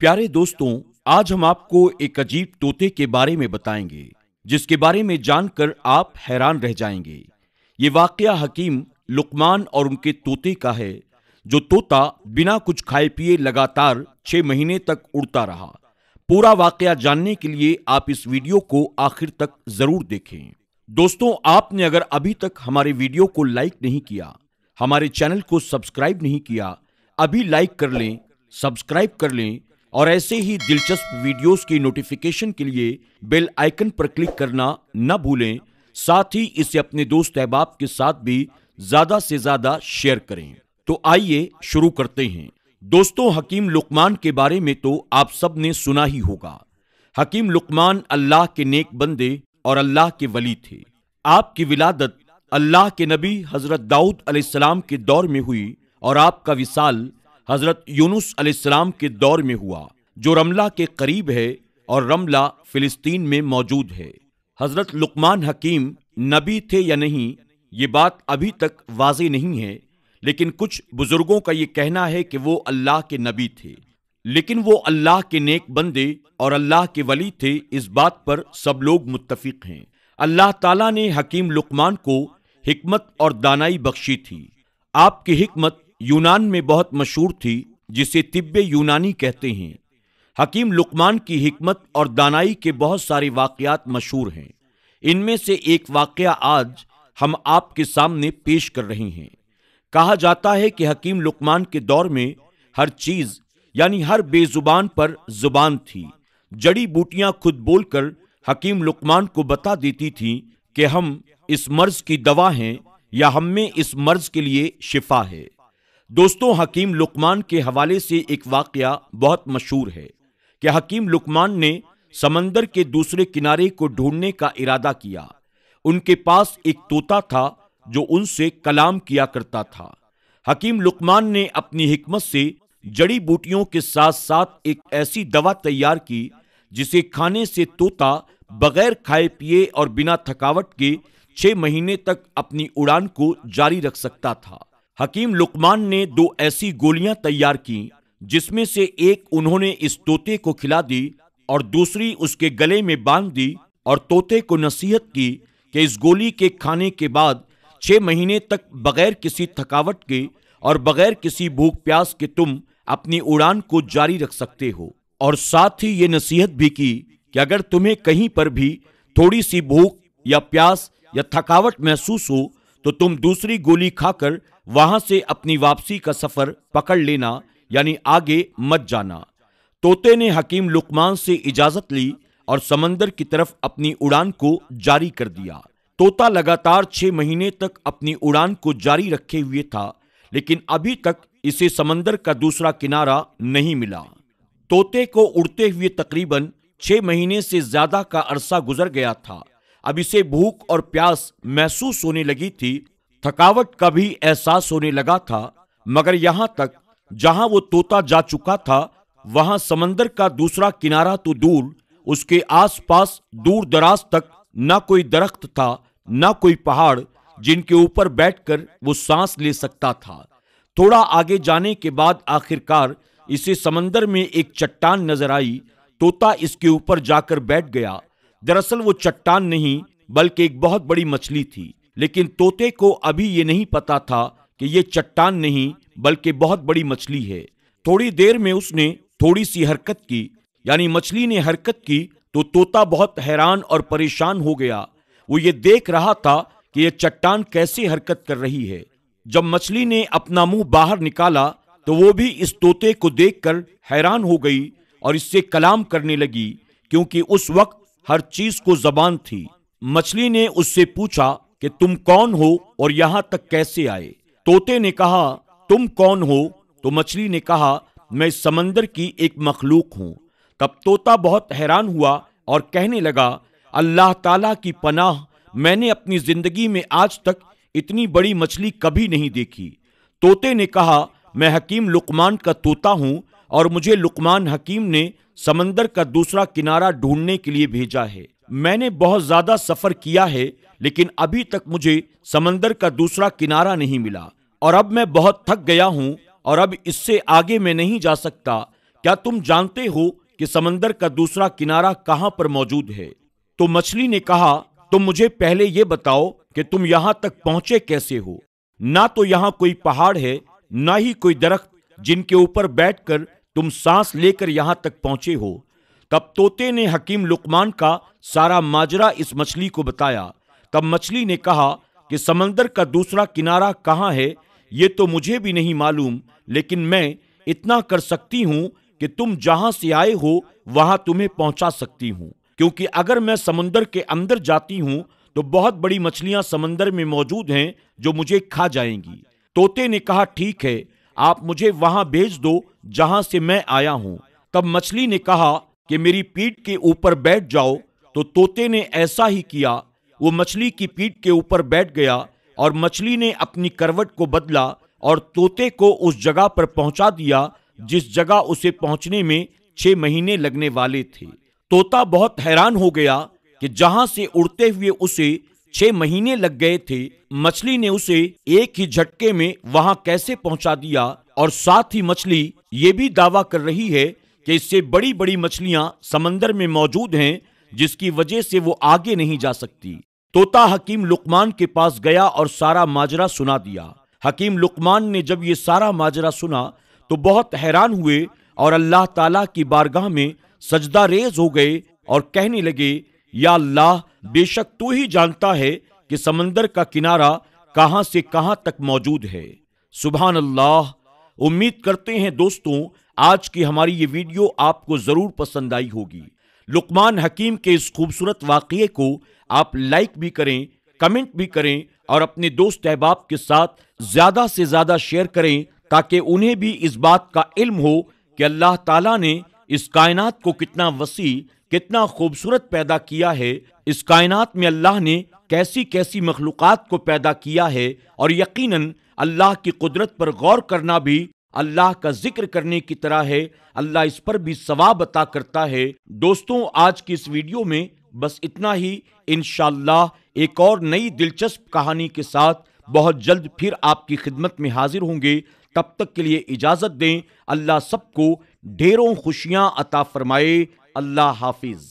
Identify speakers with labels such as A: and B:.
A: प्यारे दोस्तों, आज हम आपको एक अजीब तोते के बारे में बताएंगे, जिसके बारे में जानकर आप हैरान रह जाएंगे। ये वाकया हकीम लुकमान और उनके तोते का है, जो तोता बिना कुछ खाए पिए लगातार 6 महीने तक उड़ता रहा। पूरा वाकया जानने के लिए आप इस वीडियो को आखिर तक जरूर देखें। दोस्तों, आपने अगर अभी तक हमारे वीडियो को लाइक नहीं किया, हमारे चैनल को सब्सक्राइब नहीं किया, अभी लाइक कर लें, सब्सक्राइब कर लें और ऐसे ही दिलचस्प वीडियोस की नोटिफिकेशन के लिए बेल आइकन पर क्लिक करना न भूलें। साथ ही इसे अपने दोस्त अहबाब के साथ भी ज्यादा से ज्यादा शेयर करें। तो आइए शुरू करते हैं। दोस्तों, हकीम लुकमान के बारे में तो आप सब ने सुना ही होगा। हकीम लुकमान अल्लाह के नेक बंदे और अल्लाह के वली थे। आपकी विलादत अल्लाह के नबी हजरत दाऊद अलैहिस्सलाम के दौर में हुई और आपका विसाल हजरत यूनुस अलैहिस्सलाम के दौर में हुआ, जो रमला के करीब है और रमला फिलिस्तीन में मौजूद है। हजरत लुकमान हकीम नबी थे या नहीं, ये बात अभी तक वाज़ेह नहीं है, लेकिन कुछ बुजुर्गों का ये कहना है कि वो अल्लाह के नबी थे, लेकिन वो अल्लाह के नेक बंदे और अल्लाह के वली थे। इस बात पर सब लोग मुत्तफिक हैं। अल्लाह ताला ने हकीम लुकमान को हिकमत और दानाई बख्शी थी। आपकी हिकमत यूनान में बहुत मशहूर थी, जिसे तिब्बे यूनानी कहते हैं। हकीम लुकमान की हिकमत और दानाई के बहुत सारे वाकयात मशहूर हैं। इनमें से एक वाकया आज हम आपके सामने पेश कर रहे हैं। कहा जाता है कि हकीम लुकमान के दौर में हर चीज यानी हर बेजुबान पर जुबान थी। जड़ी बूटियां खुद बोलकर हकीम लुकमान को बता देती थीं कि हम इस मर्ज की दवा हैं या हम में इस मर्ज के लिए शिफा है। दोस्तों, हकीम लुकमान के हवाले से एक वाकया बहुत मशहूर है कि हकीम लुकमान ने समंदर के दूसरे किनारे को ढूंढने का इरादा किया। उनके पास एक तोता था जो उनसे कलाम किया करता था। हकीम लुकमान ने अपनी हिकमत से जड़ी बूटियों के साथ साथ एक ऐसी दवा तैयार की जिसे खाने से तोता बगैर खाए पिए और बिना थकावट के 6 महीने तक अपनी उड़ान को जारी रख सकता था। हकीम लुकमान ने 2 ऐसी गोलियां तैयार की, जिसमें से एक उन्होंने इस तोते को खिला दी और दूसरी उसके गले में बांध दी और तोते को नसीहत की कि इस गोली के खाने के बाद 6 महीने तक बगैर किसी थकावट के और बगैर किसी भूख प्यास के तुम अपनी उड़ान को जारी रख सकते हो। और साथ ही ये नसीहत भी की कि अगर तुम्हें कहीं पर भी थोड़ी सी भूख या प्यास या थकावट महसूस हो तो तुम दूसरी गोली खाकर वहां से अपनी वापसी का सफर पकड़ लेना, यानी आगे मत जाना। तोते ने हकीम लुकमान से इजाजत ली और समंदर की तरफ अपनी उड़ान को जारी कर दिया। तोता लगातार 6 महीने तक अपनी उड़ान को जारी रखे हुए था, लेकिन अभी तक इसे समंदर का दूसरा किनारा नहीं मिला। तोते को उड़ते हुए तकरीबन 6 महीने से ज्यादा का अरसा गुजर गया था। अब इसे भूख और प्यास महसूस होने लगी थी, थकावट का भी एहसास होने लगा था, मगर यहां तक जहां वो तोता जा चुका था वहां समंदर का दूसरा किनारा तो दूर, उसके आसपास दूर दराज तक ना कोई दरख्त था, ना कोई पहाड़ जिनके ऊपर बैठकर वो सांस ले सकता था। थोड़ा आगे जाने के बाद आखिरकार इसे समंदर में एक चट्टान नजर आई। तोता इसके ऊपर जाकर बैठ गया। दरअसल वो चट्टान नहीं बल्कि एक बहुत बड़ी मछली थी, लेकिन तोते को अभी ये नहीं पता था कि ये चट्टान नहीं बल्कि बहुत बड़ी मछली है। थोड़ी देर में उसने थोड़ी सी हरकत की, यानी मछली ने हरकत की, तो तोता बहुत हैरान और परेशान हो गया। वो ये देख रहा था कि यह चट्टान कैसे हरकत कर रही है। जब मछली ने अपना मुंह बाहर निकाला तो वो भी इस तोते को देखकर हैरान हो गई और इससे कलाम करने लगी, क्योंकि उस वक्त हर चीज को जबान थी। मछली ने उससे पूछा कि तुम कौन हो और यहां तक कैसे आए। तोते ने कहा, तुम कौन हो? तो मछली ने कहा, मैं इस समंदर की एक मखलूक हूं। तब तोता बहुत हैरान हुआ और कहने लगा, अल्लाह ताला की पनाह, मैंने अपनी जिंदगी में आज तक इतनी बड़ी मछली कभी नहीं देखी। तोते ने कहा, मैं हकीम लुकमान का तोता हूं और मुझे लुकमान हकीम ने समंदर का दूसरा किनारा ढूंढने के लिए भेजा है। मैंने बहुत ज्यादा सफर किया है, लेकिन अभी तक मुझे समंदर का दूसरा किनारा नहीं मिला और अब मैं बहुत थक गया हूं और अब इससे आगे मैं नहीं जा सकता, کیا تم جانتے ہو کہ سمندر کا دوسرا کنارہ کہاں پر موجود ہے؟ تو مچھلی نے کہا تم مجھے پہلے یہ بتاؤ کہ تم یہاں تک پہنچے کیسے ہو؟ نہ تو یہاں کوئی پہاڑ ہے نہ ہی کوئی درخت جن کے اوپر بیٹھ کر تم سانس لے کر یہاں تک پہنچے ہو۔ تب طوطے نے حکیم لقمان کا سارا ماجرا اس مچھلی کو بتایا۔ تب مچھلی نے کہا کہ سمندر کا دوسرا کنارہ کہاں ہے یہ تو مجھے بھی نہیں معلوم، لیکن میں اتنا کر سکتی ہوں کہ تم جہاں سے آئے ہو وہاں تمہیں پہنچا سکتی ہوں، کیونکہ اگر میں سمندر کے اندر جاتی ہوں تو بہت بڑی مچھلیاں سمندر میں موجود ہیں جو مجھے کھا جائیں گی۔ طوطے نے کہا ٹھیک ہے، آپ مجھے وہاں بھیج دو جہاں سے میں آیا ہوں۔ تب مچھلی نے کہا کہ میری پیٹھ کے اوپر بیٹھ جاؤ، تو طوطے نے ایسا ہی کیا۔ وہ مچھلی کی پیٹھ کے اوپر بیٹھ گیا اور مچھلی نے اپنی کروٹ کو بدلا اور طوطے کو اس جگہ پر پہنچا دیا جس جگہ اسے پہنچنے میں 6 مہینے لگنے والے تھے۔ طوطا بہت حیران ہو گیا کہ جہاں سے اڑتے ہوئے اسے 6 مہینے لگ گئے تھے، مچھلی نے اسے ایک ہی جھٹکے میں وہاں کیسے پہنچا دیا، اور ساتھ ہی مچھلی یہ بھی دعویٰ کر رہی ہے کہ اس سے بڑی بڑی مچھلیاں سمندر میں موجود ہیں جس کی وجہ سے وہ آگے نہیں جا سکتی۔ طوطا حکیم لقمان کے پاس گیا اور سارا ماجرا سنا دیا۔ حکیم لقمان نے جب یہ سارا ماجرا سنا تو بہت حیران ہوئے اور اللہ تعالیٰ کی بارگاہ میں سجدہ ریز ہو گئے اور کہنے لگے یا اللہ، بے شک تو ہی جانتا ہے کہ سمندر کا کنارہ کہاں سے کہاں تک موجود ہے۔ سبحان اللہ۔ امید کرتے ہیں دوستوں آج کی ہماری یہ ویڈیو آپ کو ضرور پسند آئی ہوگی۔ لقمان حکیم کے اس خوبصورت واقعے کو آپ لائک بھی کریں، کمنٹ بھی کریں اور اپنے دوست احباب کے ساتھ زیادہ سے زیادہ شیئر کریں تاکہ انہیں بھی اس بات کا علم ہو کہ اللہ تعالیٰ نے اس کائنات کو کتنا وسیع، کتنا خوبصورت پیدا کیا ہے۔ اس کائنات میں اللہ نے کیسی کیسی مخلوقات کو پیدا کیا ہے، اور یقیناً اللہ کی قدرت پر غور کرنا بھی اللہ کا ذکر کرنے کی طرح ہے۔ اللہ اس پر بھی ثواب عطا کرتا ہے۔ دوستوں آج کی اس ویڈیو میں بس اتنا ہی۔ انشاءاللہ ایک اور نئی دلچسپ کہانی کے ساتھ بہت جلد پھر آپ کی خدمت میں حاضر ہوں گے۔ تب تک کے لیے اجازت دیں۔ اللہ سب کو ڈھیروں خوشیاں عطا فرمائے۔ اللہ حافظ۔